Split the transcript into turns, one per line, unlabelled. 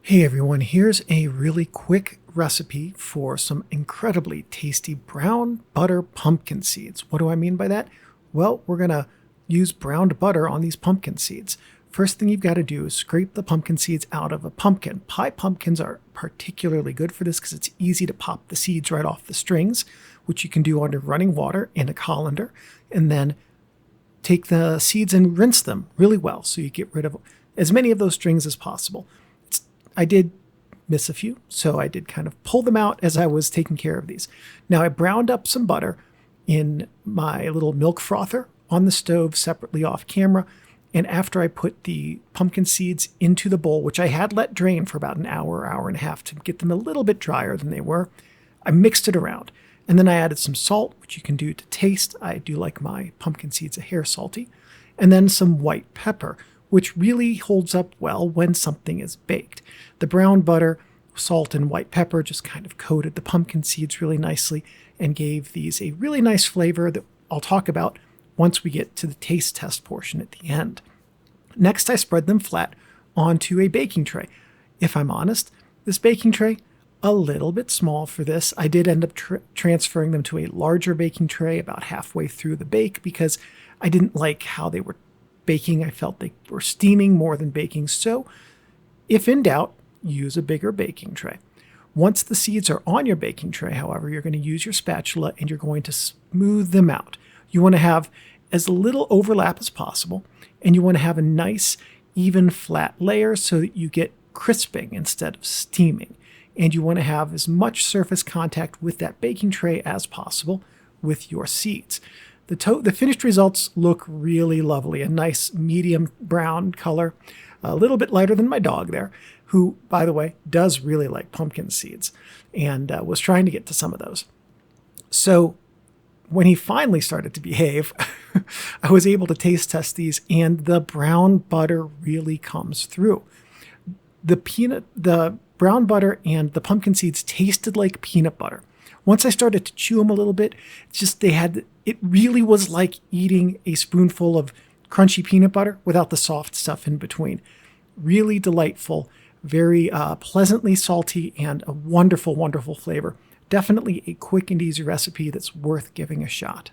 Hey everyone, here's a really quick recipe for some incredibly tasty brown butter pumpkin seeds. What do I mean by that? Well, we're going to use browned butter on these pumpkin seeds. First thing you've got to do is scrape the pumpkin seeds out of a pumpkin. Pie pumpkins are particularly good for this because it's easy to pop the seeds right off the strings, which you can do under running water in a colander, and then take the seeds and rinse them really well so you get rid of as many of those strings as possible. I did miss a few, so I did kind of pull them out as I was taking care of these. Now I browned up some butter in my little milk frother on the stove separately off camera, and after I put the pumpkin seeds into the bowl, which I had let drain for about an hour, hour and a half to get them a little bit drier than they were, I mixed it around. And then I added some salt, which you can do to taste. I do like my pumpkin seeds a hair salty. And then some white pepper, which really holds up well when something is baked. The brown butter, salt, and white pepper just kind of coated the pumpkin seeds really nicely and gave these a really nice flavor that I'll talk about once we get to the taste test portion at the end. Next, I spread them flat onto a baking tray. If I'm honest, this baking tray, a little bit small for this. I did end up transferring them to a larger baking tray about halfway through the bake because I didn't like how they were baking. I felt they were steaming more than baking. So if in doubt, use a bigger baking tray. Once the seeds are on your baking tray, however, you're going to use your spatula and you're going to smooth them out. You want to have as little overlap as possible, and you want to have a nice, even, flat layer so that you get crisping instead of steaming. And you want to have as much surface contact with that baking tray as possible with your seeds. The finished results look really lovely, a nice medium brown color, a little bit lighter than my dog there, who, by the way, does really like pumpkin seeds and was trying to get to some of those. So when he finally started to behave, I was able to taste test these, and the brown butter really comes through. The brown butter and the pumpkin seeds tasted like peanut butter. Once I started to chew them a little bit, it really was like eating a spoonful of crunchy peanut butter without the soft stuff in between. Really delightful, very pleasantly salty, and a wonderful, wonderful flavor. Definitely a quick and easy recipe that's worth giving a shot.